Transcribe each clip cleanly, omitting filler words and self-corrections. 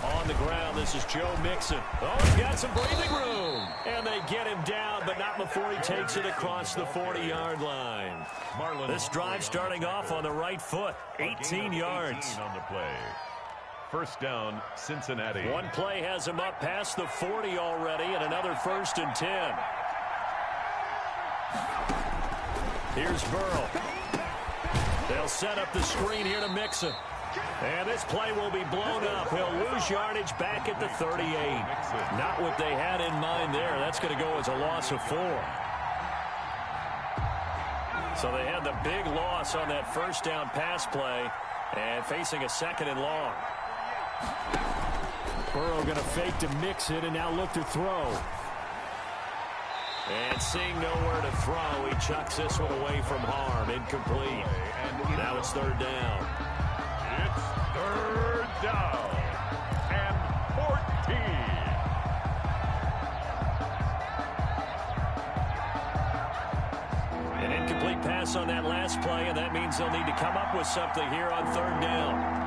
On the ground, this is Joe Mixon. Oh, he's got some breathing room. And they get him down, but not before he takes it across the 40-yard line. This drive starting off on the right foot. 18 yards. On the play. First down, Cincinnati. One play has him up past the 40 already, and another 1st and 10. Here's Burrow. They'll set up the screen here to Mixon. And this play will be blown up. He'll lose yardage back at the 38. Not what they had in mind there. That's going to go as a loss of 4. So they had the big loss on that first down pass play and facing a 2nd and long. Burrow going to fake to mix it and now look to throw. And seeing nowhere to throw, he chucks this one away from harm. Incomplete. And now it's 3rd down. It's 3rd down and 14. An incomplete pass on that last play, and that means they'll need to come up with something here on 3rd down.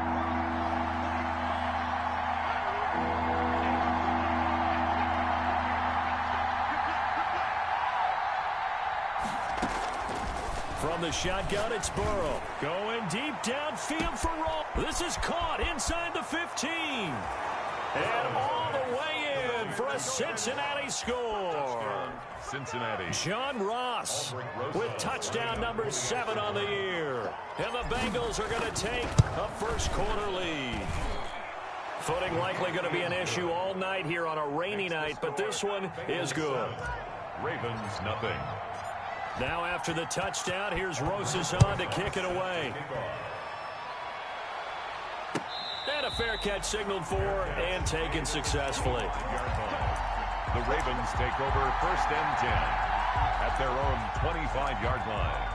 From the shotgun, it's Burrow. Going deep downfield for Roll. This is caught inside the 15. And all the way in for a Cincinnati score. Cincinnati. John Ross with touchdown number 7 on the year. And the Bengals are going to take a first-quarter lead. Footing likely going to be an issue all night here on a rainy night, but this one is good. Ravens, nothing. Now after the touchdown, here's Rosas on to kick it away. And a fair catch signaled for and taken successfully. The Ravens take over 1st and 10 at their own 25-yard line.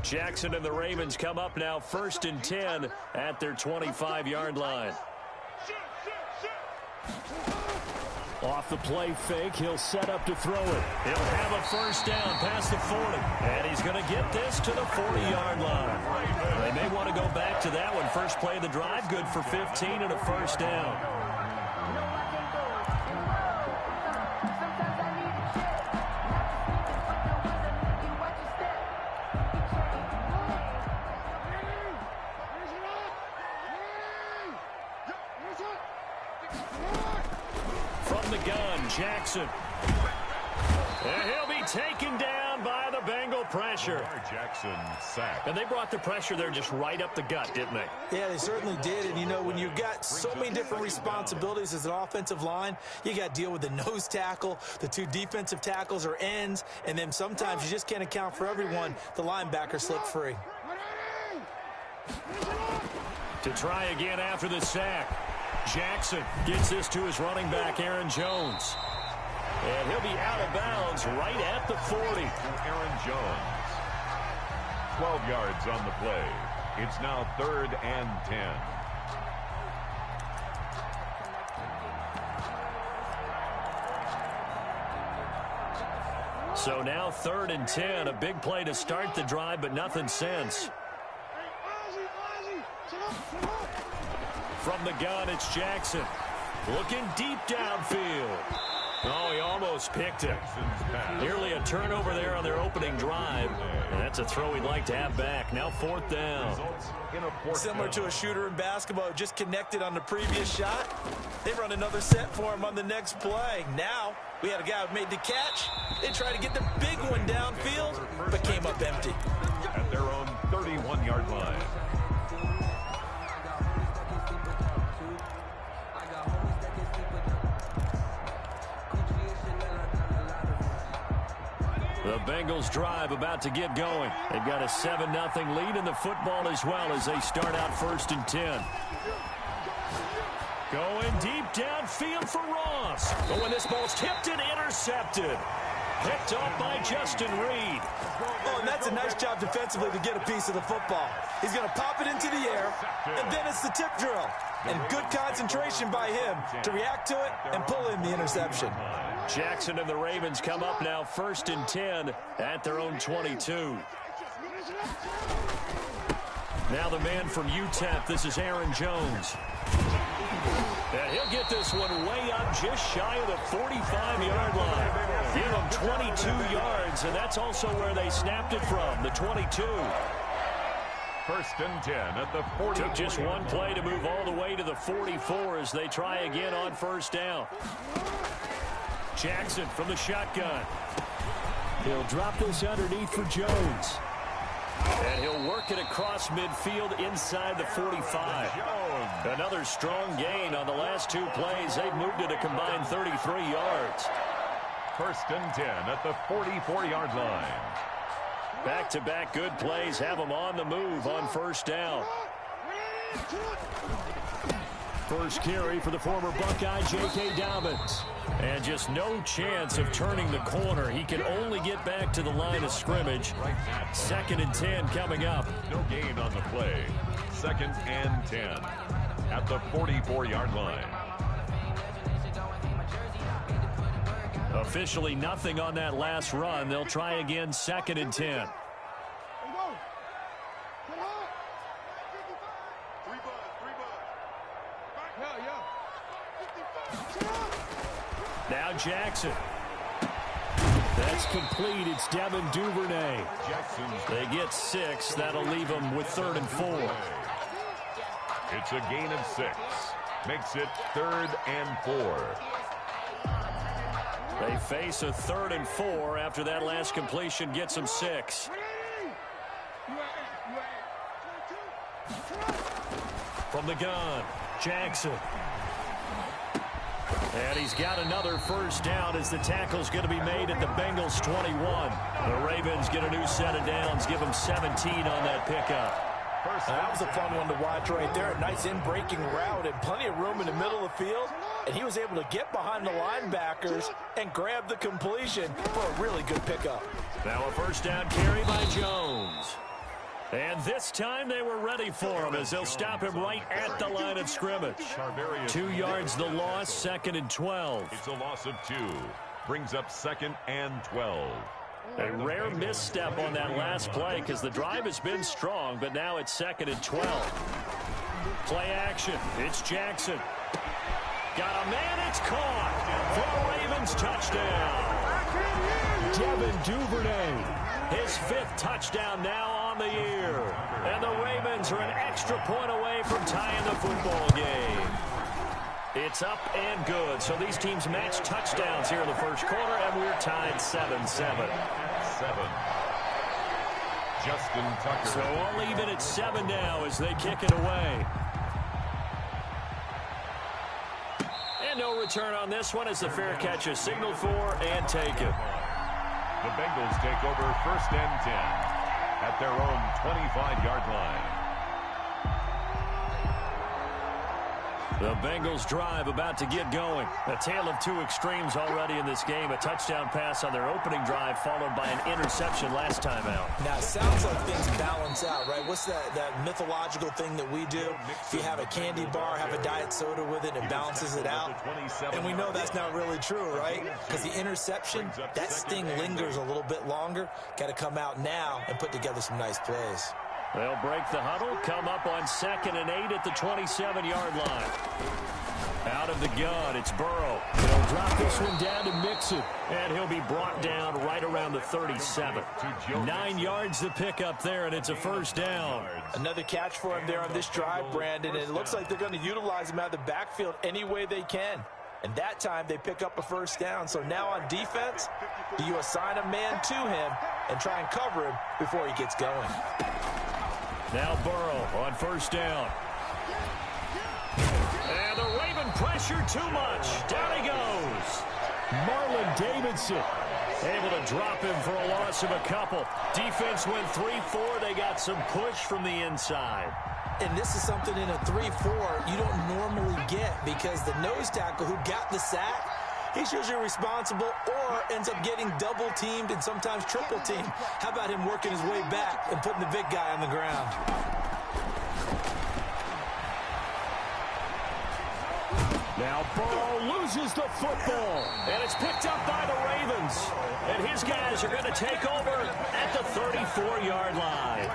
Jackson and the Ravens come up now 1st and 10 at their 25-yard line. Off the play fake, he'll set up to throw it. He'll have a 1st down past the 40. And he's going to get this to the 40-yard line. They may want to go back to that one. First play of the drive, good for 15 and a 1st down. Jackson. And he'll be taken down by the Bengal pressure. Jackson sacked. And they brought the pressure there just right up the gut, didn't they? Yeah, they certainly did. And, you know, when you've got so many different responsibilities as an offensive line, you got to deal with the nose tackle, the 2 defensive tackles or ends, and then sometimes you just can't account for everyone. The linebacker slipped free. To try again after the sack. Jackson gets this to his running back, Aaron Jones. And he'll be out of bounds right at the 40. Aaron Jones. 12 yards on the play. It's now 3rd and 10. So now 3rd and 10. A big play to start the drive, but nothing since. From the gun, it's Jackson. Looking deep downfield. Oh, he almost picked it. Nearly a turnover there on their opening drive. And that's a throw he'd like to have back. Now 4th down. Similar to a shooter in basketball, just connected on the previous shot. They run another set for him on the next play. Now, we had a guy who made the catch. They tried to get the big one downfield, but came up empty. At their own 31-yard line. The Bengals drive about to get going. They've got a 7-0 lead in the football as well as they start out 1st and 10. Going deep downfield for Ross. But when this ball's tipped and intercepted. Picked off by Justin Reed. Oh, and that's a nice job defensively to get a piece of the football. He's going to pop it into the air, and then it's the tip drill. And good concentration by him to react to it and pull in the interception. Jackson and the Ravens come up now 1st and 10 at their own 22. Now the man from UTEP, this is Aaron Jones. And he'll get this one way up just shy of the 45-yard line. Give him 22 yards, and that's also where they snapped it from, the 22. 1st and 10 at the 40. Took just one play to move all the way to the 44 as they try again on 1st down. Jackson from the shotgun. He'll drop this underneath for Jones. And he'll work it across midfield inside the 45. Another strong gain on the last 2 plays. They've moved it a combined 33 yards. 1st and 10 at the 44-yard line. Back-to-back good plays have them on the move on 1st down. First carry for the former Buckeye, J.K. Dobbins. And just no chance of turning the corner. He can only get back to the line of scrimmage. 2nd and 10 coming up. No gain on the play. 2nd and 10 at the 44-yard line. Officially nothing on that last run. They'll try again 2nd and 10. Now Jackson. That's complete. It's Devin Duvernay. They get 6. That'll leave them with 3rd and 4. It's a gain of 6. Makes it 3rd and 4. They face a 3rd and 4 after that last completion gets them 6. From the gun, Jackson. And he's got another 1st down as the tackle's going to be made at the Bengals 21. The Ravens get a new set of downs, give them 17 on that pickup. That was a fun one to watch right there. A nice in-breaking route and plenty of room in the middle of the field. And he was able to get behind the linebackers and grab the completion for a really good pickup. Now a 1st down carry by Jones. And this time they were ready for him as they'll stop him right at the line of scrimmage. 2 yards the loss, 2nd and 12. It's a loss of 2. Brings up 2nd and 12. A rare misstep on that last play because the drive has been strong, but now it's 2nd and 12. Play action. It's Jackson. Got a man. It's caught. For a Ravens touchdown. Devin Duvernay. His 5th touchdown now on the year. And the Ravens are an extra point away from tying the football game. It's up and good. So these teams match touchdowns here in the 1st quarter, and we're tied 7-7. 7. Justin Tucker. So I'll leave it at 7 now as they kick it away. And no return on this one as the fair catch is signaled for and taken. The Bengals take over 1st and 10 at their own 25-yard line. The Bengals drive about to get going. A tale of 2 extremes already in this game. A touchdown pass on their opening drive followed by an interception last time out. Now, it sounds like things balance out, right? What's that mythological thing that we do? If you have a candy bar, have a diet soda with it, it balances it out. And we know that's not really true, right? Because the interception, that sting lingers a little bit longer. Got to come out now and put together some nice plays. They'll break the huddle, come up on 2nd and 8 at the 27-yard line. Out of the gun, it's Burrow. He'll drop this one down to Mixon, and he'll be brought down right around the 37. 9 yards to pick up there, and it's a 1st down. Another catch for him there on this drive, Brandon, and it looks like they're going to utilize him out of the backfield any way they can. And that time they pick up a 1st down. So now on defense, do you assign a man to him and try and cover him before he gets going? Now Burrow on 1st down. And the Raven pressure too much. Down he goes. Marlon Davidson Able to drop him for a loss of a couple. Defense went 3-4. They got some push from the inside. And this is something in a 3-4 you don't normally get, because the nose tackle who got the sack, he's usually responsible or ends up getting double-teamed and sometimes triple-teamed. How about him working his way back and putting the big guy on the ground? Now Burrow loses the football, and it's picked up by the Ravens. And his guys are going to take over at the 34-yard line.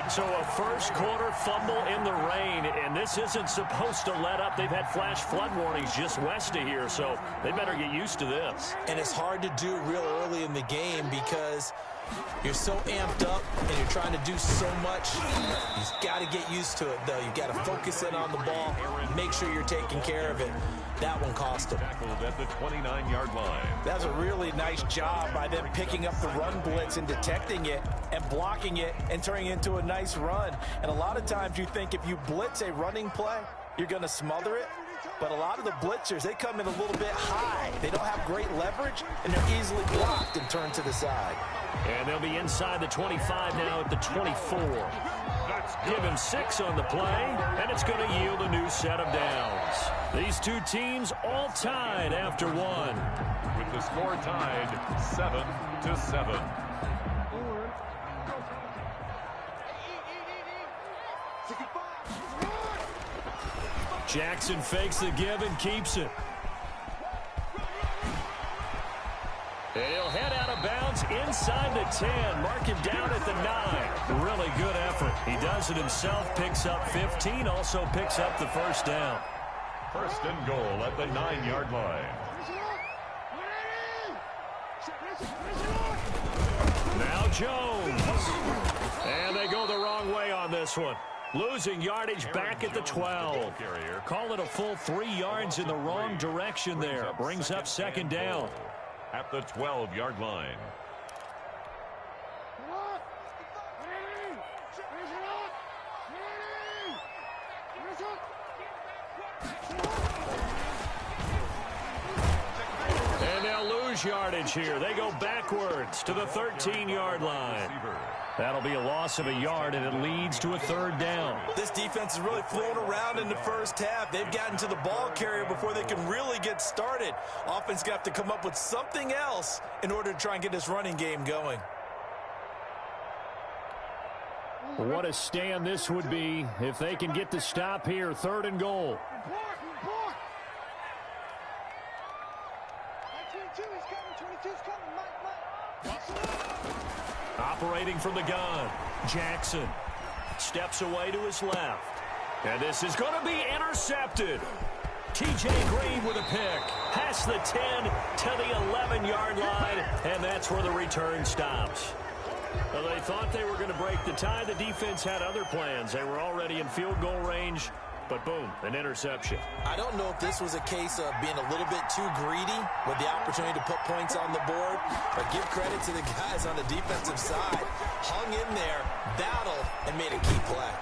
So a first-quarter fumble in the rain, and this isn't supposed to let up. They've had flash flood warnings just west of here, so they better get used to this. And it's hard to do real early in the game because you're so amped up and you're trying to do so much. You've got to get used to it, though. You've got to focus in on the ball, make sure you're taking care of it. That one cost him. Tackled at the 29-yard line. That's a really nice job by them picking up the run blitz and detecting it and blocking it and turning it into a nice run. And a lot of times you think if you blitz a running play, you're going to smother it. But a lot of the blitzers, they come in a little bit high. They don't have great leverage, and they're easily blocked and turned to the side. And they'll be inside the 25 now at the 24. Give him 6 on the play, and it's going to yield a new set of downs. These two teams all tied after one. With the score tied 7-7. Jackson fakes the give and keeps it. And he'll head out of bounds inside the 10. Mark him down at the 9. Really good effort. He does it himself, picks up 15, also picks up the first down. First and goal at the 9-yard line. Now Jones. And they go the wrong way on this one. Losing yardage back at the 12. Call it a full 3 yards in the wrong direction there. Brings up second down. At the 12-yard line. And they'll lose yardage here. They go backwards to the 13-yard line. That'll be a loss of a yard, and it leads to a third down. This defense is really flown around in the first half. They've gotten to the ball carrier before they can really get started. Offense got to come up with something else in order to try and get this running game going. What a stand this would be if they can get the stop here. Third and goal. Operating from the gun, Jackson steps away to his left. And this is going to be intercepted. T.J. Green with a pick. Past the 10 to the 11-yard line, and that's where the return stops. Well, they thought they were going to break the tie. The defense had other plans. They were already in field goal range. But boom, an interception. I don't know if this was a case of being a little bit too greedy with the opportunity to put points on the board, but give credit to the guys on the defensive side. Hung in there, battled, and made a key play.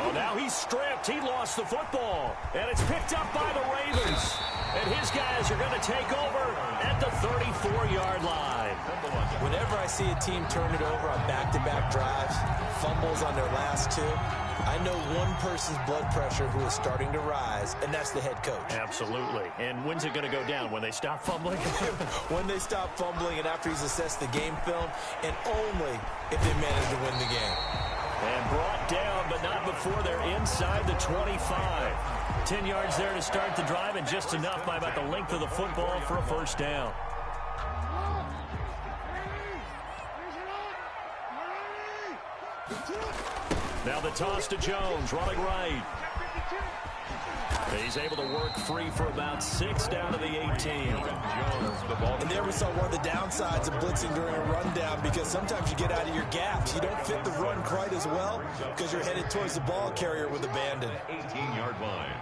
Oh, now he's stripped. He lost the football. And it's picked up by the Ravens. And his guys are going to take over at the 34-yard line. Whenever I see a team turn it over on back-to-back drives, fumbles on their last two, I know one person's blood pressure who is starting to rise, and that's the head coach. Absolutely. And when's it going to go down? When they stop fumbling? When they stop fumbling and after he's assessed the game film, and only if they manage to win the game. And brought down, but not before they're inside the 25. 10 yards there to start the drive, and just enough by about the length of the football for a first down. Now the toss to Jones, running right. He's able to work free for about 6 down to the 18. And there we saw one of the downsides of blitzing during a rundown, because sometimes you get out of your gaps. You don't fit the run quite as well because you're headed towards the ball carrier with abandon. 18-yard line.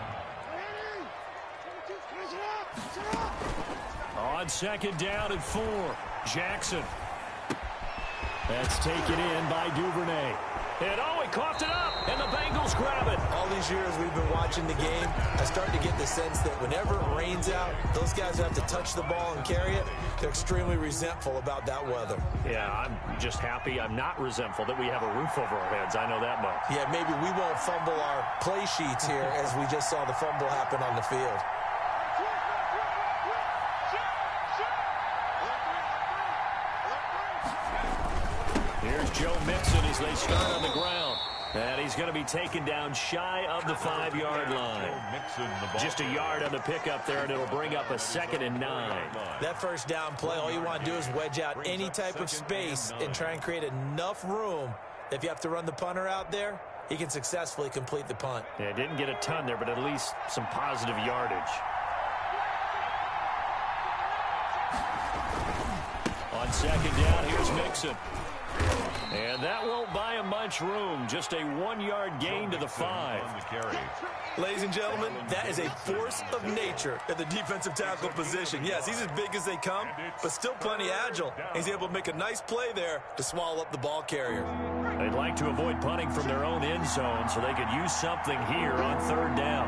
On second down and 4, Jackson. That's taken in by Duvernay. And oh, he coughed it up, and the Bengals grab it. All these years we've been watching the game, I start to get the sense that whenever it rains out, those guys who have to touch the ball and carry it, they're extremely resentful about that weather. Yeah, I'm just happy I'm not resentful that we have a roof over our heads. I know that much. Yeah, maybe we won't fumble our play sheets here as we just saw the fumble happen on the field. Here's Joe Mixon as they start on the ground. And he's going to be taken down shy of the 5-yard line. Just a yard on the pickup there, and it'll bring up a 2nd and 9. That first down play, all you want to do is wedge out any type of space and try and create enough room. If you have to run the punter out there, he can successfully complete the punt. Yeah, didn't get a ton there, but at least some positive yardage. On 2nd down, here's Mixon. And that won't buy him much room. Just a 1-yard gain to the 5. Ladies and gentlemen, that is a force of nature at the defensive tackle position. Yes, he's as big as they come, but still plenty agile. He's able to make a nice play there to swallow up the ball carrier. They'd like to avoid punting from their own end zone so they could use something here on 3rd down.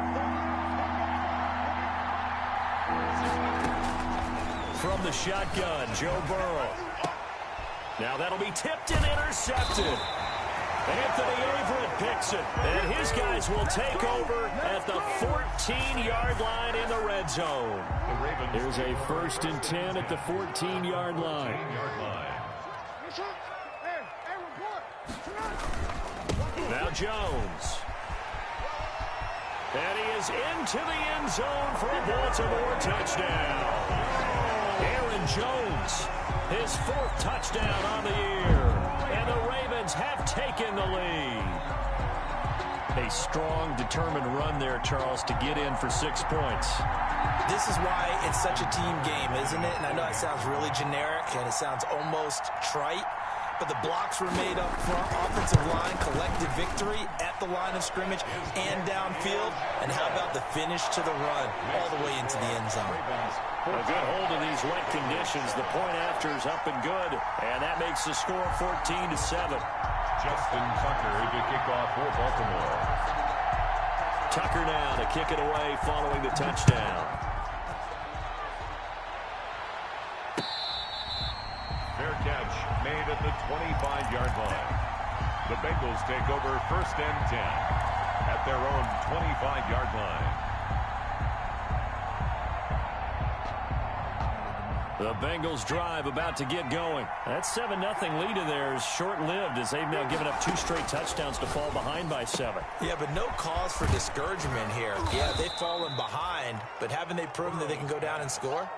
From the shotgun, Joe Burrow. Now that'll be tipped and intercepted. Anthony Averett picks it, and his guys will take over at the 14-yard line in the red zone. There's a 1st and 10 at the 14-yard line. Now Jones. And he is into the end zone for a Baltimore touchdown. Aaron Jones, his 4th touchdown on the year. And the Ravens have taken the lead. A strong, determined run there, Charles, to get in for 6 points. This is why it's such a team game, isn't it? And I know it sounds really generic and it sounds almost trite, but the blocks were made up front, offensive line, collective victory at the line of scrimmage and downfield. And how about the finish to the run all the way into the end zone? A good hold of these wet conditions. The point after is up and good, and that makes the score 14-7. Justin Tucker to kick off for Baltimore. Tucker now to kick it away following the touchdown. Fair catch made at the 25-yard line. The Bengals take over 1st and 10 at their own 25-yard line. The Bengals drive about to get going. That 7-0 lead of theirs short-lived as they've now given up 2 straight touchdowns to fall behind by 7. Yeah, but no cause for discouragement here. Yeah, they've fallen behind, but haven't they proven that they can go down and score?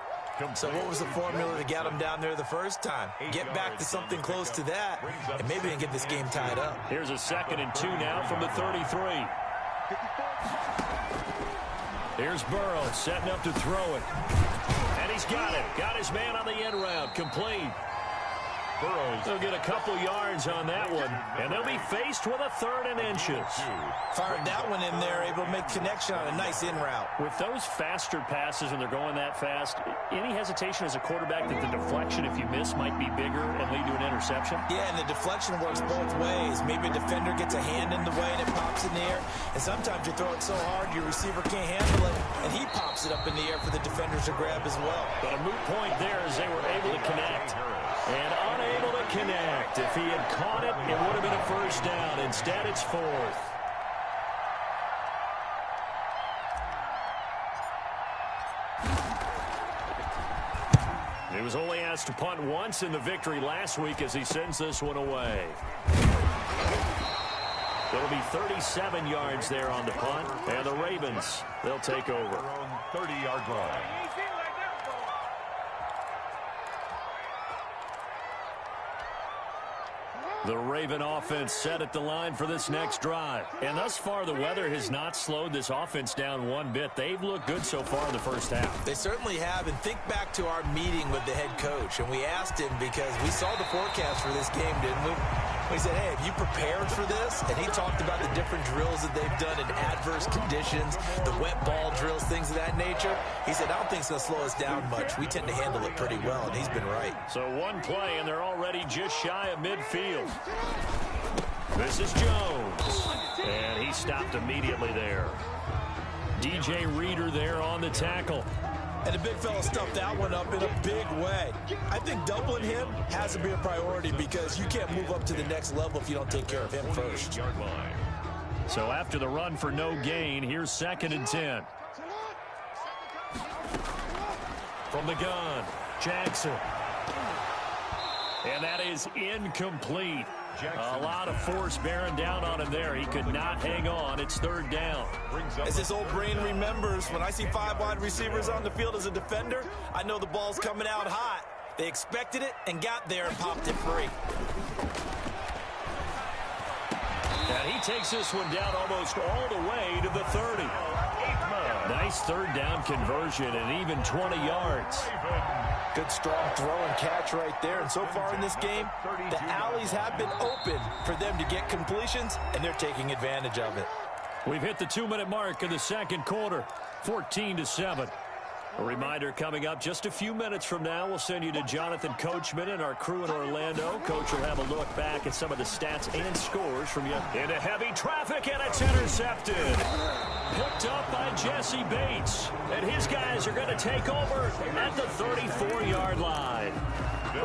So what was the formula to get them down there the first time? Get back to something close to that, and maybe they can get this game tied up. Here's a 2nd and 2 now from the 33. Here's Burrow setting up to throw it. And he's got it. Got his man on the end route. Complete. Burrows. They'll get a couple yards on that one, and they'll be faced with a 3rd and inches. Fired that one in there, able to make connection on a nice in route. With those faster passes when they're going that fast, any hesitation as a quarterback that the deflection, if you miss, might be bigger and lead to an interception? Yeah, and the deflection works both ways. Maybe a defender gets a hand in the way and it pops in the air, and sometimes you throw it so hard your receiver can't handle it, and he pops it up in the air for the defenders to grab as well. But a moot point there as they were able to connect. And unable to connect. If he had caught it, it would have been a 1st down. Instead, it's 4th. He was only asked to punt once in the victory last week as he sends this one away. It'll be 37 yards there on the punt. And the Ravens, they'll take over. 30-yard line. The Raven offense set at the line for this next drive. And thus far, the weather has not slowed this offense down one bit. They've looked good so far in the first half. They certainly have. And think back to our meeting with the head coach. And we asked him because we saw the forecast for this game, didn't we? We said, hey, have you prepared for this? And he talked about the different drills that they've done in adverse conditions, the wet ball drills, things of that nature. He said, I don't think it's going to slow us down much. We tend to handle it pretty well, and he's been right. So one play, and they're already just shy of midfield. This is Jones. And he stopped immediately there. DJ Reader there on the tackle. And the big fella stuffed that one up in a big way. I think doubling him has to be a priority because you can't move up to the next level if you don't take care of him first. So after the run for no gain, here's 2nd and 10. From the gun, Jackson. And that is incomplete. A lot of force bearing down on him there. He could not hang on. It's 3rd down. As his old brain remembers, when I see 5 wide receivers on the field as a defender, I know the ball's coming out hot. They expected it and got there and popped it free. And he takes this one down almost all the way to the 30. Nice 3rd down conversion and even 20 yards. Good strong throw and catch right there. And so far in this game, the alleys have been open for them to get completions, and they're taking advantage of it. We've hit the 2-minute mark in the 2nd quarter, 14-7. A reminder coming up just a few minutes from now. We'll send you to Jonathan Coachman and our crew in Orlando. Coach will have a look back at some of the stats and scores from you. Into heavy traffic, and it's intercepted. Picked up by Jesse Bates. And his guys are going to take over at the 34-yard line.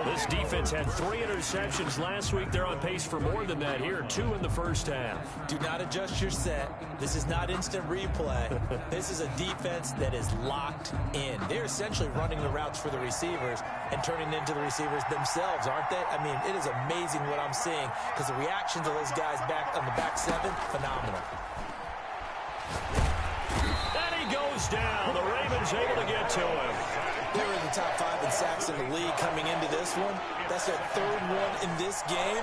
This defense had 3 interceptions last week. They're on pace for more than that here, 2 in the first half. Do not adjust your set. This is not instant replay. This is a defense that is locked in. They're essentially running the routes for the receivers and turning into the receivers themselves, aren't they? I mean, it is amazing what I'm seeing because the reaction to those guys back on the back 7, phenomenal. And he goes down. The Ravens able to get to him. They were in the top 5 in sacks in the league coming into this one. That's their 3rd one in this game.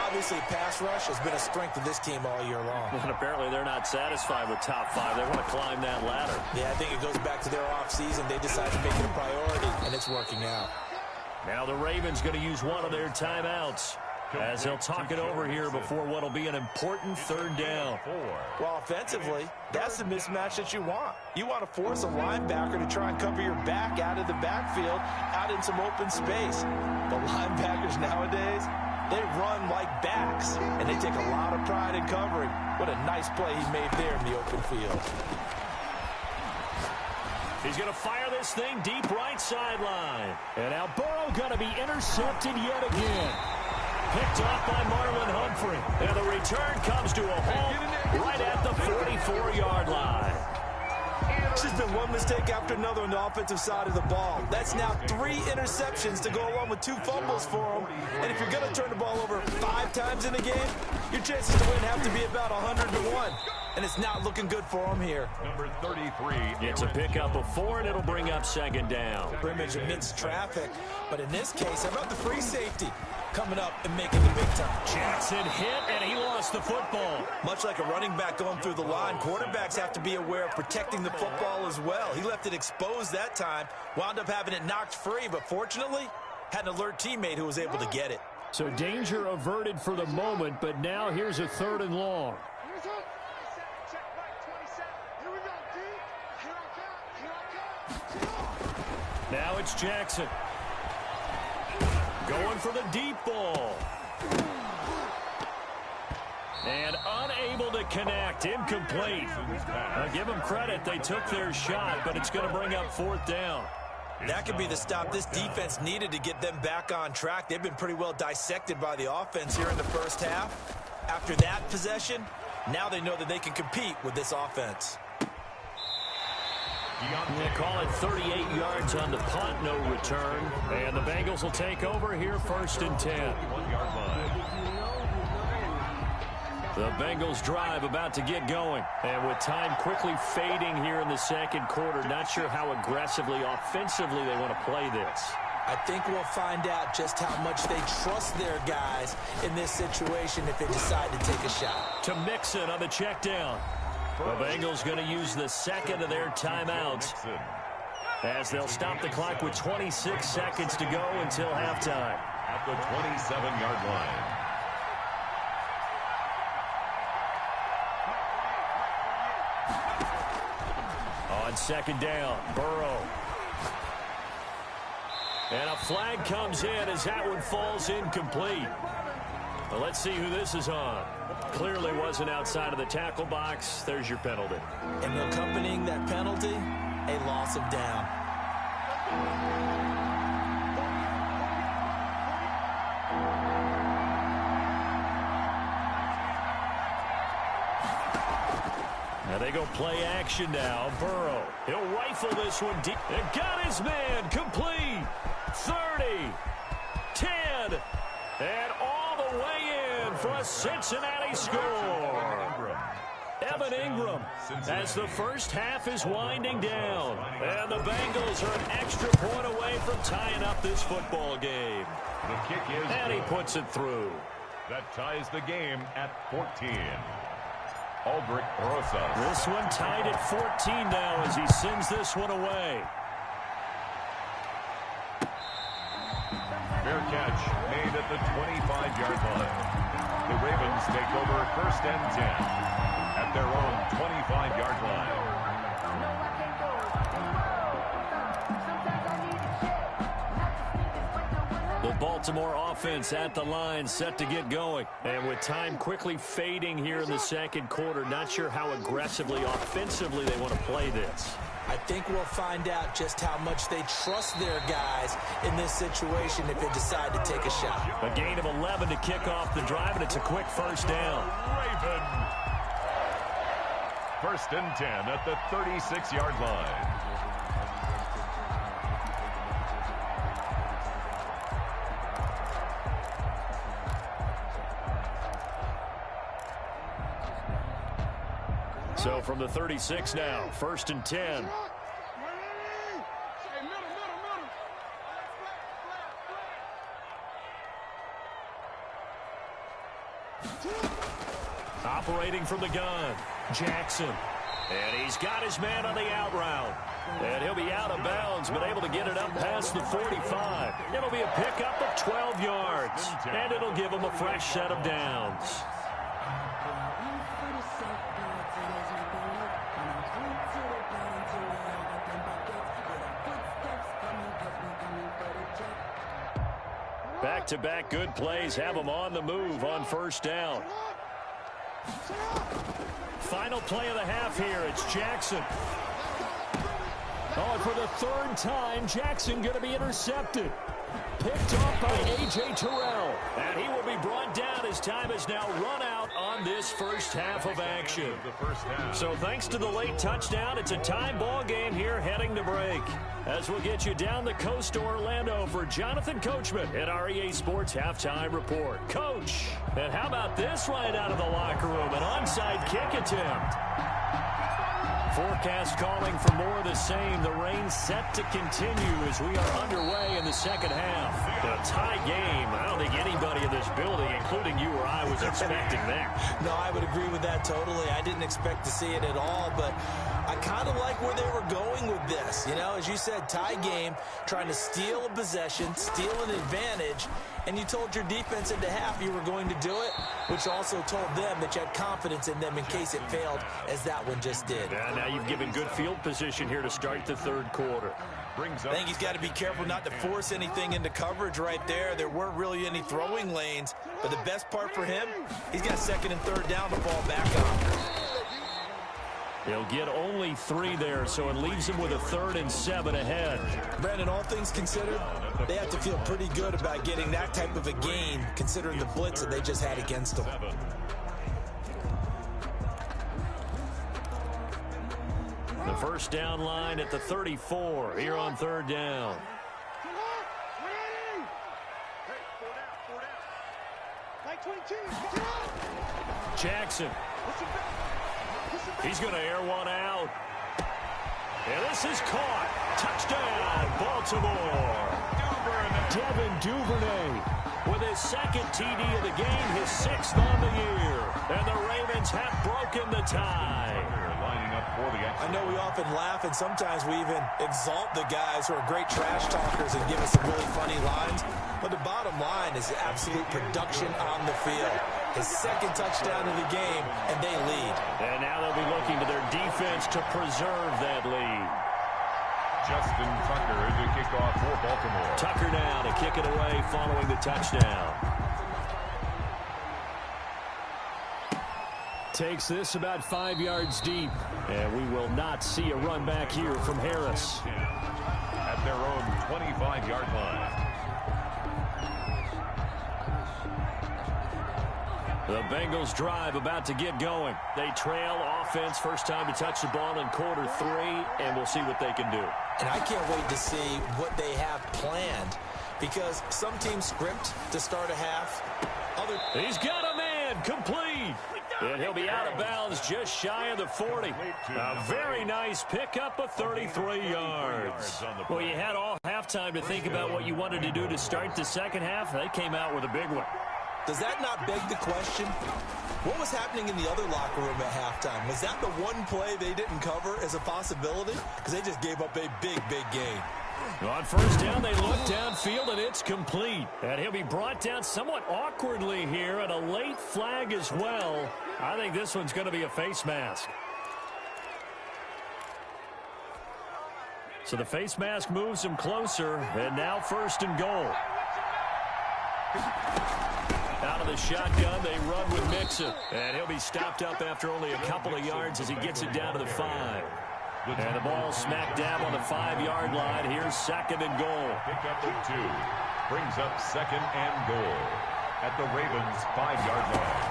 Obviously, pass rush has been a strength of this team all year long. And apparently they're not satisfied with top 5. They want to climb that ladder. Yeah, I think it goes back to their offseason. They decided to make it a priority, and it's working out. Now the Ravens going to use one of their timeouts as they'll talk it over here before what will be an important 3rd down. Well, offensively, that's the mismatch that you want. You want to force a linebacker to try and cover your back out of the backfield, out in some open space. The linebackers nowadays, they run like backs, and they take a lot of pride in covering. What a nice play he made there in the open field. He's going to fire this thing deep right sideline. And now Burrow going to be intercepted yet again. Picked off by Marlon Humphrey. And the return comes to a halt right at the 44-yard line. It's just been one mistake after another on the offensive side of the ball. That's now 3 interceptions to go along with 2 fumbles for him. And if you're going to turn the ball over 5 times in a game, your chances to win have to be about 100-1. And it's not looking good for him here. Number 33. It's a pickup of 4, and it'll bring up 2nd down. Scrimmage amidst traffic. But in this case, how about the free safety coming up and making the big time? Jackson hit, and he lost the football. Much like a running back going through the line, quarterbacks have to be aware of protecting the football as well. He left it exposed that time, wound up having it knocked free, but fortunately, had an alert teammate who was able to get it. So danger averted for the moment, but now here's a 3rd and long. Now it's Jackson. Going for the deep ball. And unable to connect. Incomplete. Now give them credit. They took their shot, but it's going to bring up 4th down. That could be the stop this defense needed to get them back on track. They've been pretty well dissected by the offense here in the first half. After that possession, now they know that they can compete with this offense. We'll call it 38 yards on the punt, no return. And the Bengals will take over here 1st and 10. The Bengals drive about to get going. And with time quickly fading here in the 2nd quarter, not sure how aggressively, offensively they want to play this. I think we'll find out just how much they trust their guys in this situation if they decide to take a shot. To Mixon on the check down. The Bengals going to use the 2nd of their timeouts as they'll stop the clock with 26 seconds to go until halftime. At the 27-yard line. On 2nd down, Burrow. And a flag comes in as that one falls incomplete. Well, let's see who this is on. clearly wasn't outside of the tackle box. There's your penalty. And accompanying that penalty, a loss of down. Now they go play action now. Burrow. He'll rifle this one deep. And got his man complete. 30. 10. And all the way in for a Cincinnati score. Evan Ingram as the first half is winding down. And the Bengals are an extra point away from tying up this football game. The kick is and he puts it through. That ties the game at 14. Aldrich Rosas. This one tied at 14 now as he sends this one away. Fair catch made at the 25-yard line. The Ravens take over first and 10 at their own 25-yard line. The Baltimore offense at the line, set to get going. And with time quickly fading here in the second quarter, not sure how aggressively, offensively they want to play this. I think we'll find out just how much they trust their guys in this situation if they decide to take a shot. A gain of 11 to kick off the drive, and it's a quick first down. Raven. First and 10 at the 36-yard line. So from the 36 now, first and 10. Operating from the gun, Jackson. And he's got his man on the out route. And he'll be out of bounds, but able to get it up past the 45. It'll be a pickup of 12 yards. And it'll give him a fresh set of downs. Back-to-back good plays have them on the move on first down. Final play of the half here. It's Jackson. Oh, and for the third time, Jackson going to be intercepted. Picked off by A.J. Terrell. And he will be brought down as time has now run out on this first half of action. So thanks to the late touchdown, it's a time ball game here heading to break. As we'll get you down the coast to Orlando for Jonathan Coachman at our EA Sports Halftime Report. Coach, and how about this right out of the locker room? An onside kick attempt. Forecast calling for more of the same. The rain set to continue as we are underway in the second half. A tie game. I don't think anybody in this building, including you or I, was expecting that. No, I would agree with that totally. I didn't expect to see it at all, but I kind of like where they were going with this. You know, as you said, tie game, trying to steal a possession, steal an advantage, and you told your defense at the half you were going to do it, which also told them that you had confidence in them in case it failed, as that one just did. And now you've given good field position here to start the third quarter. I think he's got to be careful not to force anything into coverage right there. There weren't really any throwing lanes, but the best part for him, he's got second and third down to fall back on. He'll get only 3 there, so it leaves him with a 3rd and 7 ahead. Brandon, all things considered, they have to feel pretty good about getting that type of a gain, considering the blitz that they just had against them. The first down line at the 34 here on third down. Jackson. He's going to air one out. And this is caught. Touchdown, Baltimore. Devin Duvernay with his second TD of the game, his 6th on the year. And the Ravens have broken the tie. I know we often laugh, and sometimes we even exalt the guys who are great trash talkers and give us some really funny lines. But the bottom line is absolute production on the field. His 2nd touchdown of the game, and they lead. And now they'll be looking to their defense to preserve that lead. Justin Tucker to kick off for Baltimore. Tucker now to kick it away following the touchdown. takes this about 5 yards deep. And we will not see a run back here from Harris. At their own 25-yard line. The Bengals drive about to get going. They trail offense, first time to touch the ball in quarter 3, and we'll see what they can do. And I can't wait to see what they have planned, because some teams script to start a half. He's got a man, complete. And he'll be out of bounds just shy of the 40. A very nice pickup of 33 yards. Well, you had all halftime to think about what you wanted to do to start the second half. They came out with a big one. Does that not beg the question? What was happening in the other locker room at halftime? Was that the one play they didn't cover as a possibility? Because they just gave up a big, big gain. On first down, they look downfield, and it's complete. And he'll be brought down somewhat awkwardly here, and a late flag as well. I think this one's going to be a face mask. So the face mask moves him closer, and now first and goal. Out of the shotgun, they run with Mixon. And he'll be stopped up after only a couple of yards as he gets it down to the 5. And the ball smack dab on the 5-yard line. Here's second and goal. Pickup of 2. Brings up second and goal at the Ravens' 5-yard line.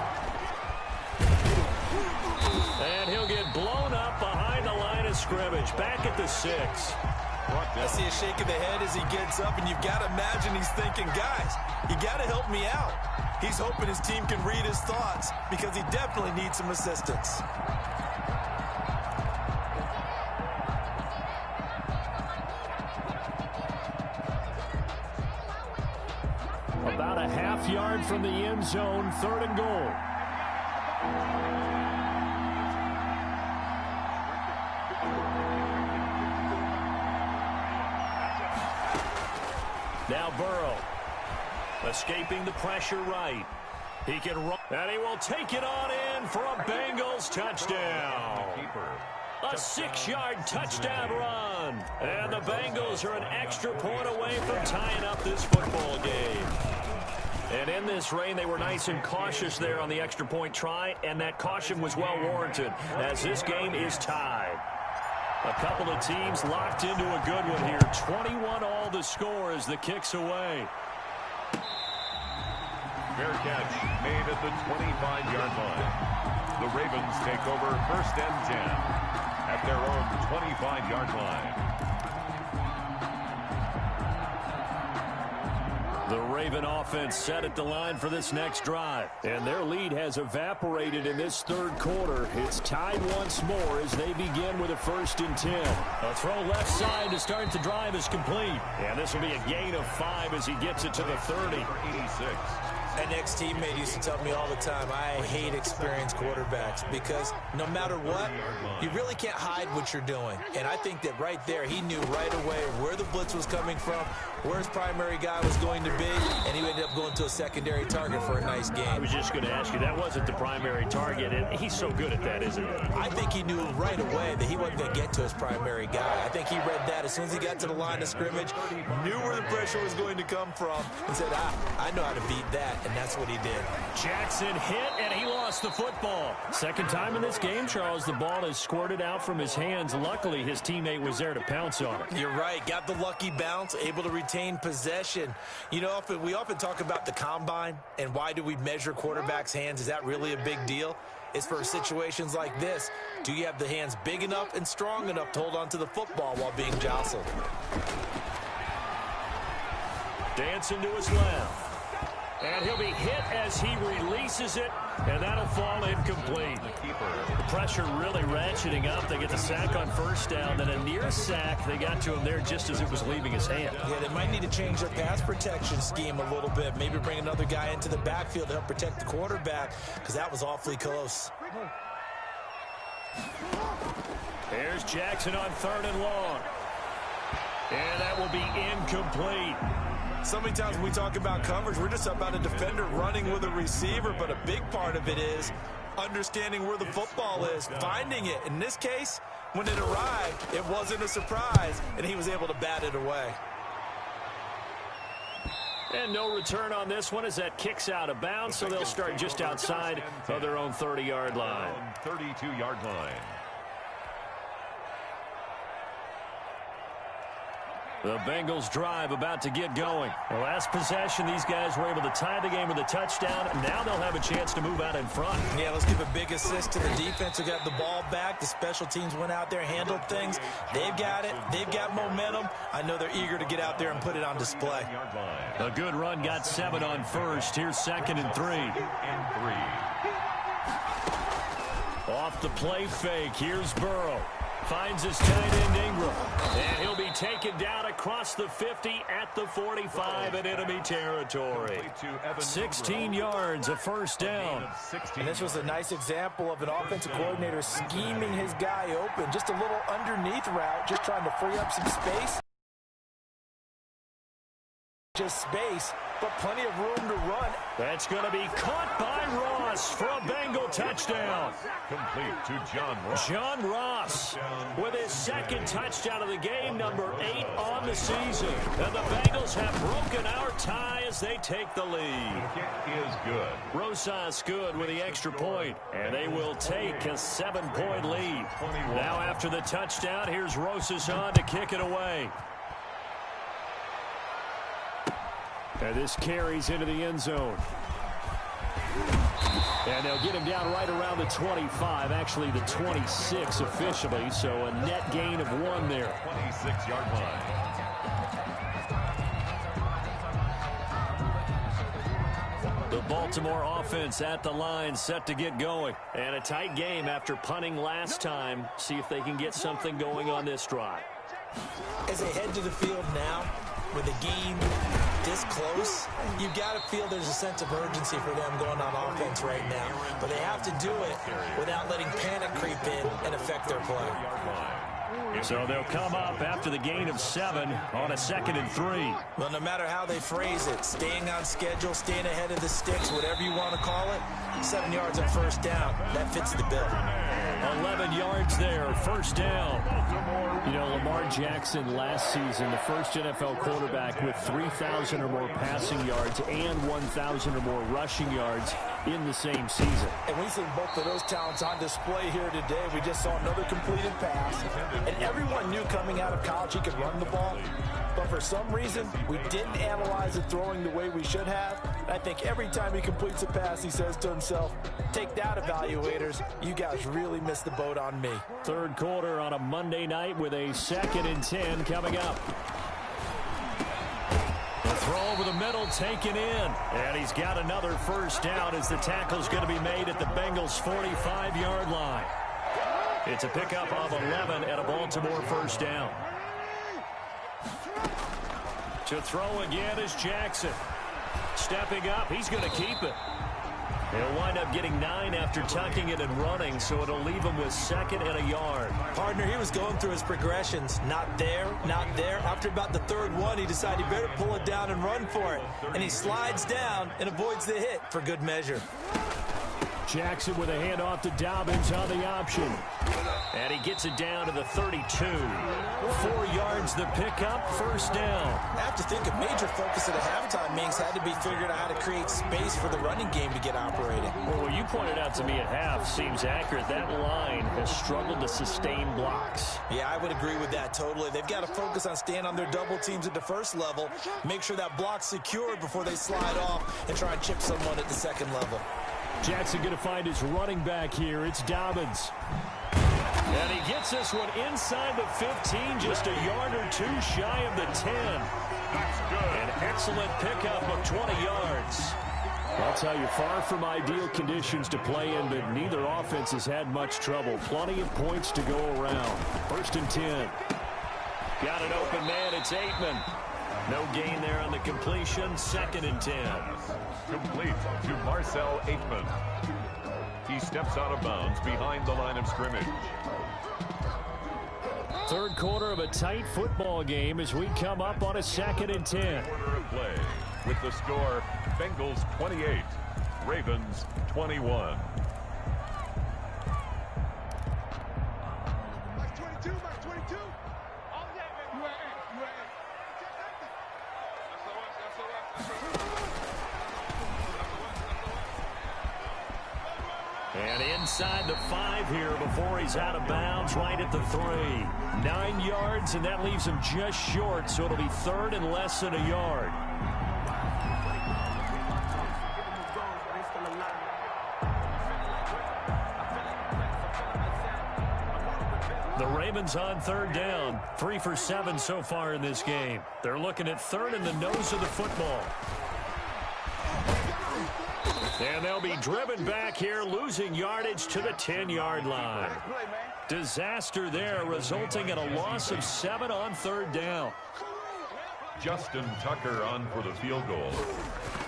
And he'll get blown up behind the line of scrimmage. Back at the 6. I see a shake of the head as he gets up, and you've got to imagine he's thinking, guys, you got to help me out. He's hoping his team can read his thoughts because he definitely needs some assistance. About a half yard from the end zone, third and goal. Now Burrow, escaping the pressure right. He can run, and he will take it on in for a Bengals touchdown. A 6-yard touchdown run. And the Bengals are an extra point away from tying up this football game. And in this rain, they were nice and cautious there on the extra point try, and that caution was well warranted as this game is tied. A couple of teams locked into a good one here. 21 all the score as the kick's away. Fair catch made at the 25-yard line. The Ravens take over first and 10 at their own 25-yard line. The Raven offense set at the line for this next drive. And their lead has evaporated in this third quarter. It's tied once more as they begin with a first and 10. A throw left side to start the drive is complete. And this will be a gain of 5 as he gets it to the 30. 86. An ex-teammate used to tell me all the time, I hate experienced quarterbacks because no matter what, you really can't hide what you're doing. And I think that right there, he knew right away where the blitz was coming from, where his primary guy was going to be, and he ended up going to a secondary target for a nice game. I was just going to ask you, that wasn't the primary target, and he's so good at that, isn't he? I think he knew right away that he wasn't going to get to his primary guy. I think he read that as soon as he got to the line of scrimmage, knew where the pressure was going to come from, and said, I know how to beat that. And that's what he did. Jackson hit, and he lost the football. Second time in this game, Charles, the ball has squirted out from his hands. Luckily, his teammate was there to pounce on it. You're right. Got the lucky bounce, able to retain possession. You know, we often talk about the combine and why do we measure quarterbacks' hands. Is that really a big deal? It's for situations like this. Do you have the hands big enough and strong enough to hold on to the football while being jostled? Dancing to his left. And he'll be hit as he releases it, and that'll fall incomplete. The pressure really ratcheting up. They get the sack on first down, then a near sack. They got to him there just as it was leaving his hand. Yeah, they might need to change their pass protection scheme a little bit. Maybe bring another guy into the backfield to help protect the quarterback, because that was awfully close. Here's Jackson on third and long. And that will be incomplete. So many times when we talk about coverage, we're just about a defender running with a receiver, but a big part of it is understanding where the football is, finding it. In this case, when it arrived, it wasn't a surprise, and he was able to bat it away. And no return on this one as that kicks out of bounds, so they'll start just outside of their own 30-yard line. 32-yard line. The Bengals drive about to get going. The last possession, these guys were able to tie the game with a touchdown. Now they'll have a chance to move out in front. Yeah, let's give a big assist to the defense who got the ball back. The special teams went out there, handled things. They've got it. They've got momentum. I know they're eager to get out there and put it on display. A good run got 7 on first. Here's 2nd and 3. Off the play fake. Here's Burrow. Finds his tight end Ingram. And he'll be taken down across the 50 at the 45 in enemy territory. 16 yards, a first down. And this was a nice example of an offensive coordinator scheming his guy open. Just a little underneath route, just trying to free up some space. Just space, but plenty of room to run. That's going to be caught by Ross for a Bengal touchdown. Complete to John Ross. John Ross with his 2nd touchdown of the game, number 8 on the season. And the Bengals have broken our tie as they take the lead. The kick is good. Rosas good with the extra point, and they will take a 7-point lead. Now after the touchdown, here's Rosas on to kick it away. And this carries into the end zone. And they'll get him down right around the 25, actually the 26 officially, so a net gain of 1 there. 26-yard line. The Baltimore offense at the line, set to get going. And a tight game after punting last time. See if they can get something going on this drive. As they head to the field now, with the game this close, you've got to feel there's a sense of urgency for them going on offense right now. But they have to do it without letting panic creep in and affect their play. So they'll come up after the gain of 7 on a 2nd and 3. Well, no matter how they phrase it, staying on schedule, staying ahead of the sticks, whatever you want to call it, 7 yards on first down, that fits the bill. 11 yards there, first down. You know, Lamar Jackson last season, the first NFL quarterback with 3,000 or more passing yards and 1,000 or more rushing yards in the same season. And we see both of those talents on display here today. We just saw another completed pass. And everyone knew coming out of college he could run the ball. But for some reason, we didn't analyze it throwing the way we should have. And I think every time he completes a pass, he says to himself, take that, evaluators. You guys really missed the boat on me. Third quarter on a Monday night with a 2nd and 10 coming up. The throw over the middle taken in. And he's got another first down as the tackle's going to be made at the Bengals' 45-yard line. It's a pickup of 11 at a Baltimore first down. To throw again is Jackson. Stepping up, he's going to keep it. He'll wind up getting 9 after tucking it and running, so it'll leave him with 2nd and a yard. Partner, he was going through his progressions. Not there, not there. After about the 3rd one, he decided he better pull it down and run for it. And he slides down and avoids the hit for good measure. Jackson with a handoff to Dobbins on the option. And he gets it down to the 32. 4 yards the pickup, first down. I have to think a major focus at a halftime means had to be figured out how to create space for the running game to get operating. Well, what you pointed out to me at half seems accurate. That line has struggled to sustain blocks. Yeah, I would agree with that totally. They've got to focus on staying on their double teams at the first level, make sure that block's secured before they slide off and try and chip someone at the 2nd level. Jackson going to find his running back here. It's Dobbins. And he gets this one inside the 15, just a yard or 2 shy of the 10. That's good. An excellent pickup of 20 yards. I'll tell you, far from ideal conditions to play in, but neither offense has had much trouble. Plenty of points to go around. 1st and 10. Got an open man. It's Aitman. No gain there on the completion. 2nd and 10. Complete to Marcel Aitman. He steps out of bounds behind the line of scrimmage. Third quarter of a tight football game as we come up on a 2nd and 10. Quarter of play with the score Bengals 28, Ravens 21. And inside the 5 here before he's out of bounds, right at the 3. 9 yards, and that leaves him just short, so it'll be 3rd and less than a yard. The Ravens on 3rd down, 3 for 7 so far in this game. They're looking at 3rd in the nose of the football. And they'll be driven back here, losing yardage to the 10-yard line. Disaster there, resulting in a loss of 7 on 3rd down. Justin Tucker on for the field goal.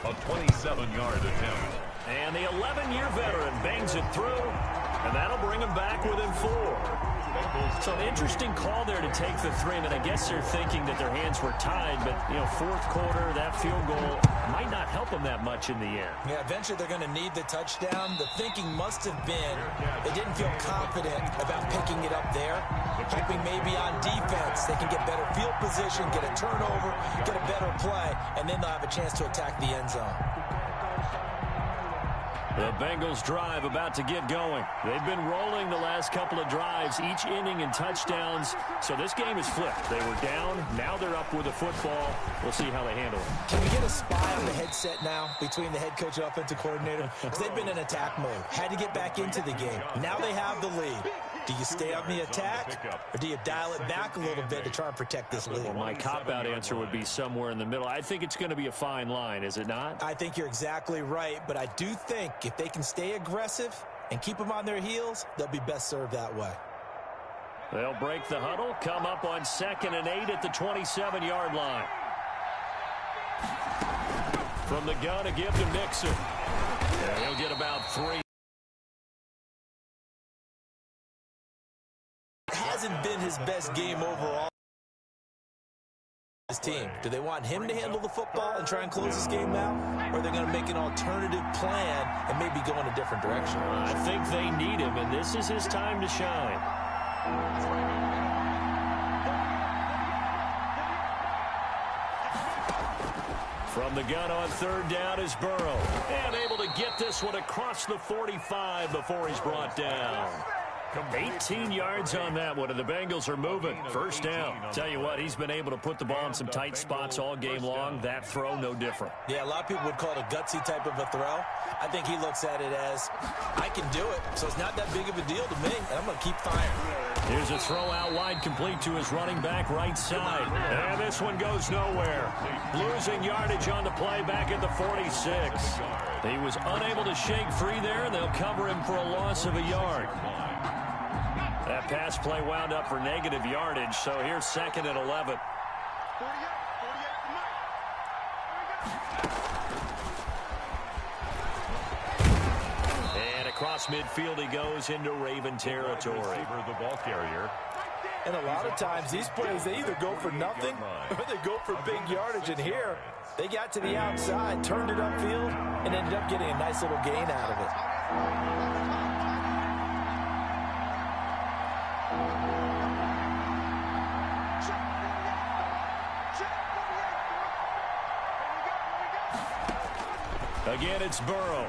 A 27-yard attempt. And the 11-year veteran bangs it through, and that'll bring him back within 4. So an interesting call there to take the 3. And I guess they're thinking that their hands were tied, but, you know, 4th quarter, that field goal might not help them that much in the end. Yeah, eventually they're going to need the touchdown. The thinking must have been they didn't feel confident about picking it up there, hoping maybe on defense they can get better field position, get a turnover, get a better play, and then they'll have a chance to attack the end zone. The Bengals drive about to get going. They've been rolling the last couple of drives, each inning in touchdowns. So this game is flipped. They were down. Now they're up with the football. We'll see how they handle it. Can we get a spy on the headset now between the head coach and offensive coordinator? Because they've been in attack mode. Had to get back into the game. Now they have the lead. Do you stay on the attack, or do you dial it back a little bit to try and protect this lead? Well, my cop-out answer would be somewhere in the middle. I think it's going to be a fine line, is it not? I think you're exactly right, but I do think if they can stay aggressive and keep them on their heels, they'll be best served that way. They'll break the huddle, come up on 2nd and 8 at the 27-yard line. From the gun, a give to Mixon. Yeah, he'll get about 3. Hasn't been his best game overall. His team. Do they want him to handle the football and try and close this game out? Or are they going to make an alternative plan and maybe go in a different direction? I think they need him, and this is his time to shine. From the gun on 3rd down is Burrow. And able to get this one across the 45 before he's brought down. 18 yards on that one, and the Bengals are moving. 1st down. Tell you what, he's been able to put the ball in some tight spots all game long. That throw, no different. Yeah, a lot of people would call it a gutsy type of a throw. I think he looks at it as, I can do it, so it's not that big of a deal to me, and I'm going to keep firing. Here's a throw out wide, complete to his running back right side. And this one goes nowhere. Losing yardage on the play back at the 46. He was unable to shake free there, and they'll cover him for a loss of a yard. That pass play wound up for negative yardage, so here's 2nd and 11. And across midfield he goes into Raven territory. The ball carrier. And a lot of times these plays, they either go for nothing or they go for big yardage. And here, they got to the outside, turned it upfield, and ended up getting a nice little gain out of it. Again, it's Burrow.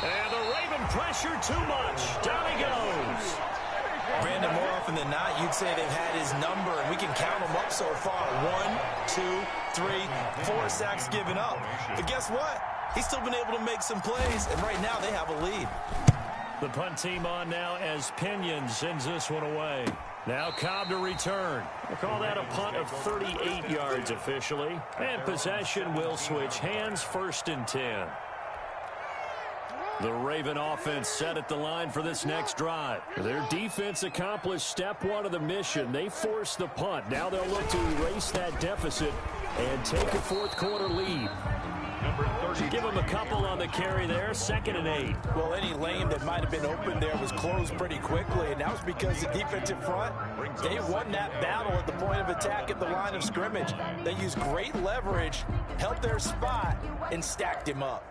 And the Raven pressure too much. Down he goes. Brandon, more often than not, you'd say they've had his number, and we can count them up so far. 1, 2, 3, 4 sacks given up. But guess what? He's still been able to make some plays, and right now they have a lead. The punt team on now as Pinion sends this one away. Now Cobb to return. We'll call that a punt of 38 yards officially. And possession will switch hands, 1st and 10. The Raven offense set at the line for this next drive. Their defense accomplished step 1 of the mission. They forced the punt. Now they'll look to erase that deficit and take a 4th quarter lead. Give them a couple on the carry there, 2nd and 8. Well, any lane that might have been open there was closed pretty quickly, and that was because the defensive front, they won that battle at the point of attack at the line of scrimmage. They used great leverage, held their spot, and stacked him up.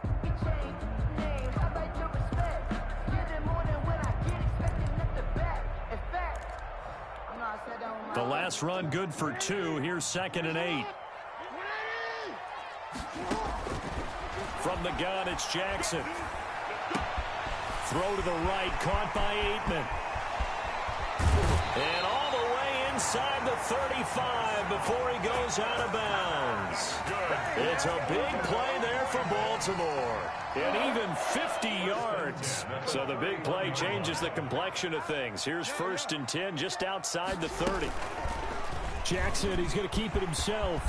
The last run good for 2. Here's 2nd and 8. From the gun, it's Jackson. Throw to the right, caught by Aitman. And all the way inside the 35 before he goes out of bounds. It's a big play there for Baltimore. And even 50 yards. So the big play changes the complexion of things. Here's 1st and 10 just outside the 30. Jackson, he's going to keep it himself.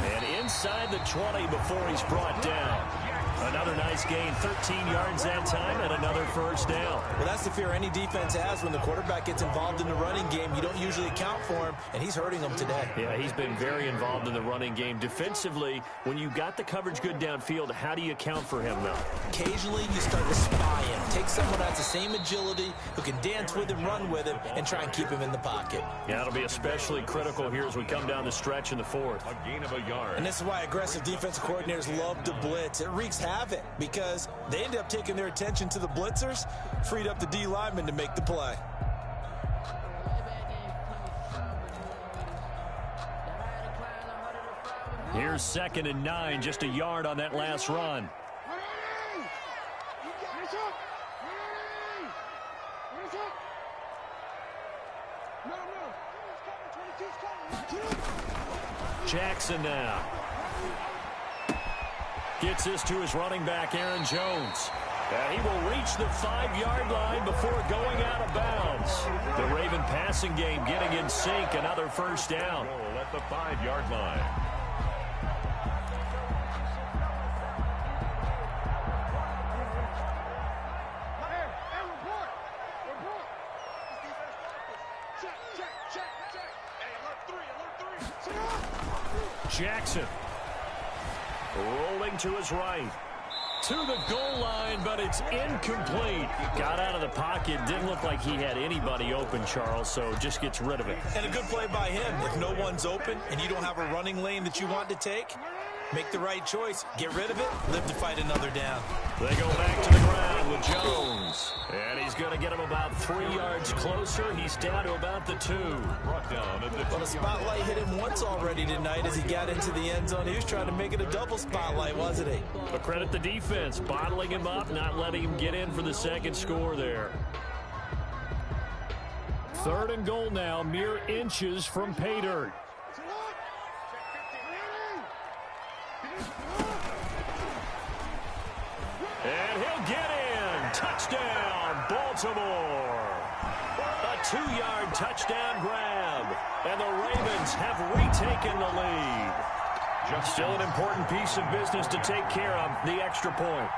And inside the 20 before he's brought down. Another nice gain, 13 yards that time, and another 1st down. Well, that's the fear any defense has when the quarterback gets involved in the running game. You don't usually account for him, and he's hurting them today. Yeah, he's been very involved in the running game. Defensively, when you got the coverage good downfield, how do you account for him, though? Occasionally, you start to spy him. Take someone that has the same agility, who can dance with him, run with him, and try and keep him in the pocket. Yeah, it'll be especially critical here as we come down the stretch in the 4th. A gain of a yard. And this is why aggressive defensive coordinators love to blitz. It wreaks havoc because they end up taking their attention to the blitzers, freed up the D lineman to make the play. Here's 2nd and 9, just a yard on that last run. Jackson now. Gets this to his running back, Aaron Jones. And he will reach the 5-yard line before going out of bounds. The Raven passing game getting in sync, another 1st down. Goal at the 5-yard line. Jackson rolling to his right. To the goal line, but it's incomplete. Got out of the pocket. Didn't look like he had anybody open, Charles, so just gets rid of it. And a good play by him. If no one's open and you don't have a running lane that you want to take, make the right choice. Get rid of it. Live to fight another down. They go back to the ground with Jones. And he's going to get him about 3 yards closer. He's down to about the 2. Brought down at the 2. Well, the spotlight hit him once already tonight as he got into the end zone. He was trying to make it a double spotlight, wasn't he? But credit the defense, bottling him up, not letting him get in for the 2nd score there. 3rd and goal now, mere inches from pay dirt. And he'll get in. Touchdown, Baltimore. A 2-yard touchdown grab. And the Ravens have retaken the lead. Still an important piece of business to take care of, the extra point.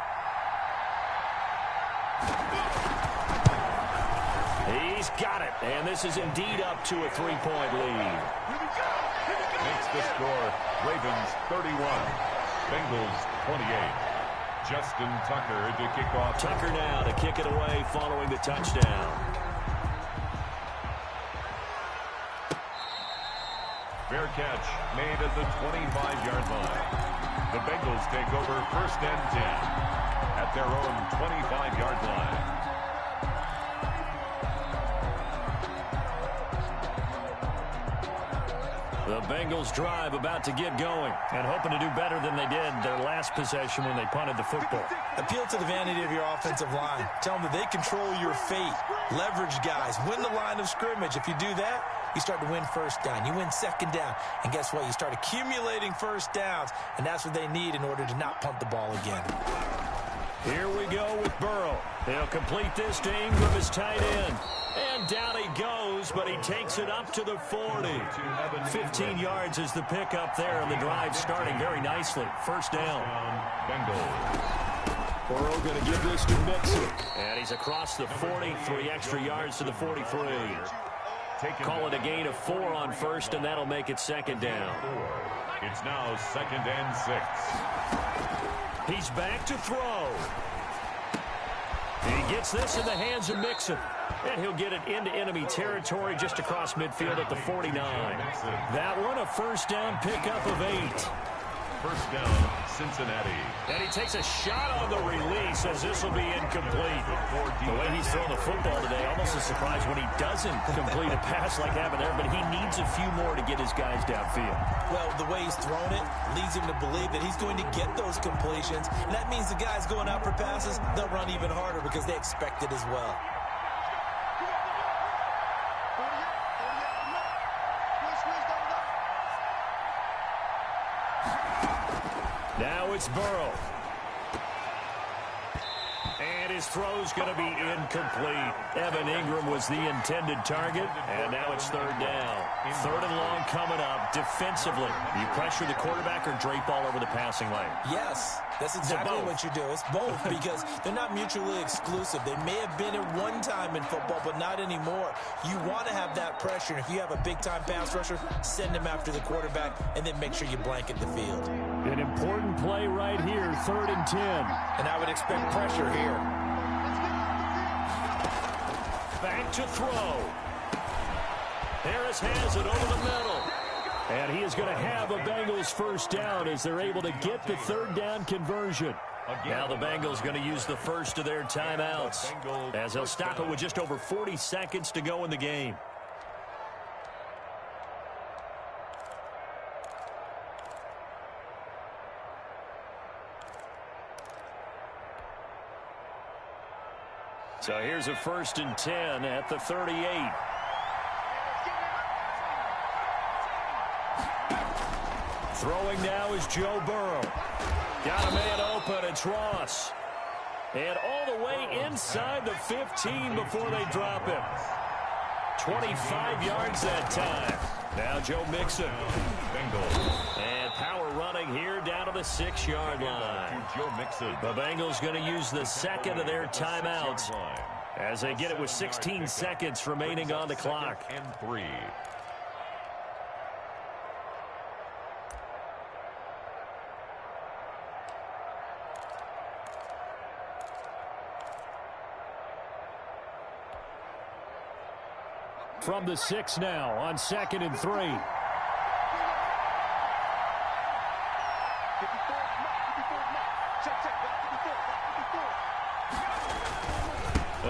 He's got it. And this is indeed up to a 3-point lead. Makes the score Ravens 31, Bengals 28. Justin Tucker to kick off. Tucker now to kick it away following the touchdown. Fair catch made at the 25-yard line. The Bengals take over 1st and 10 at their own 25-yard line. The Bengals drive about to get going and hoping to do better than they did their last possession when they punted the football. Appeal to the vanity of your offensive line. Tell them that they control your fate. Leverage guys. Win the line of scrimmage. If you do that, you start to win 1st down. You win 2nd down. And guess what? You start accumulating 1st downs. And that's what they need in order to not punt the ball again. Here we go with Burrow. He'll complete this to Ingram as tight end. And down he goes, but he takes it up to the 40. 15 yards is the pickup there, and the drive starting very nicely. 1st down. Burrow going to give this to Mixon. And he's across the 40, 3 extra yards to the 43. Call it a gain of 4 on 1st, and that'll make it 2nd down. It's now 2nd and 6. He's back to throw. He gets this in the hands of Mixon. And he'll get it into enemy territory just across midfield at the 49. That one a 1st down pickup of 8. 1st down, Cincinnati. And he takes a shot on the release as this will be incomplete. The way he's throwing the football today, almost a surprise when he doesn't complete a pass like happened there, but he needs a few more to get his guys downfield. Well, the way he's thrown it leads him to believe that he's going to get those completions. And that means the guys going out for passes, they'll run even harder because they expect it as well. Now it's Burrow. And his throw's going to be incomplete. Evan Ingram was the intended target, and now it's third down. Third and long coming up. Defensively, you pressure the quarterback or drape all over the passing lane? Yes, that's exactly what you do. It's both because they're not mutually exclusive. They may have been at one time in football, but not anymore. You want to have that pressure. And if you have a big-time pass rusher, send him after the quarterback, and then make sure you blanket the field. An important play right here, 3rd and 10. And I would expect pressure here. Back to throw. Harris has it over the middle. And he is going to have a Bengals first down as they're able to get the third down conversion. Now the Bengals going to use the first of their timeouts as they'll stop it with just over 40 seconds to go in the game. So here's a 1st and 10 at the 38. Throwing now is Joe Burrow. Got a man open. It's Ross. And all the way inside the 15 before they drop him. 25 yards that time. Now Joe Mixon. And power running here down to the 6-yard line. Joe Mixon. The Bengals going to use the second of their timeouts as they get it with 16 seconds remaining on the clock. And 3. From the 6 now on 2nd and 3.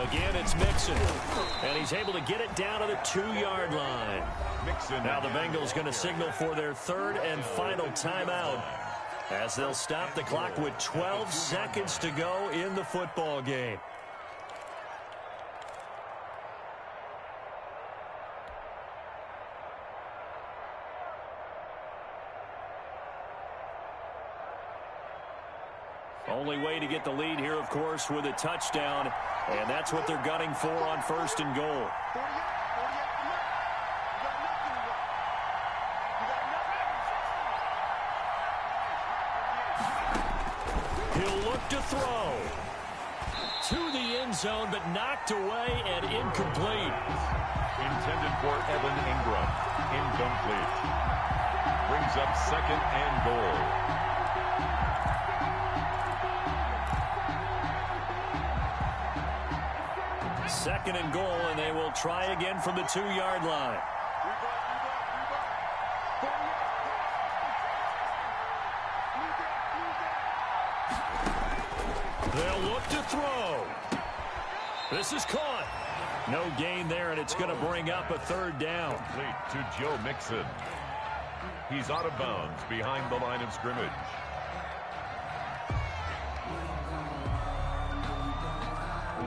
Again, it's Mixon. And he's able to get it down to the 2-yard line. Now the Bengals going to signal for their 3rd and final timeout as they'll stop the clock with 12 seconds to go in the football game. Only way to get the lead here, of course, with a touchdown, and that's what they're gunning for on 1st and goal. He'll look to throw. To the end zone, but knocked away and incomplete. Intended for Evan Ingram. Incomplete. Brings up 2nd and goal. 2nd and goal, and they will try again from the 2-yard line. They'll look to throw. This is caught. No gain there, and it's going to bring up a 3rd down. Complete to Joe Mixon. He's out of bounds behind the line of scrimmage.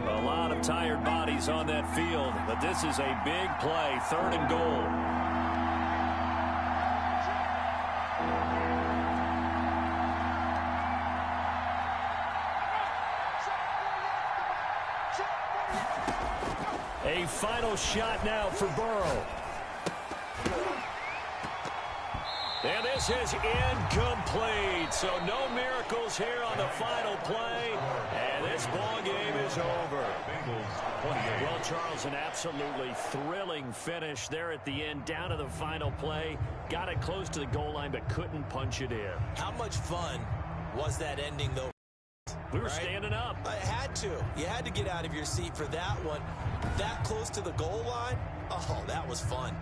A lot of tired bodies on that field, but this is a big play, 3rd and goal. A final shot now for Burrow. And this is incomplete. So no miracles here on the final play. And this ball game is over. Well, Charles, an absolutely thrilling finish there at the end, down to the final play. Got it close to the goal line, but couldn't punch it in. How much fun was that ending, though? We were standing up. I had to. You had to get out of your seat for that one. That close to the goal line? Oh, that was fun.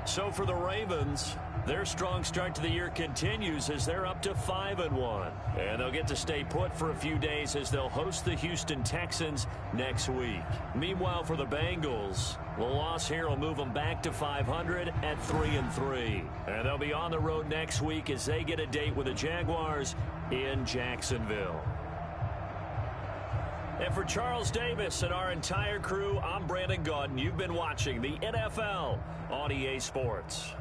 So for the Ravens, Their strong start to the year continues as they're up to 5-1. And they'll get to stay put for a few days as they'll host the Houston Texans next week. Meanwhile, for the Bengals, the loss here will move them back to 500 at 3-3. And they'll be on the road next week as they get a date with the Jaguars in Jacksonville. And for Charles Davis and our entire crew, I'm Brandon Gaudin. You've been watching the NFL on EA Sports.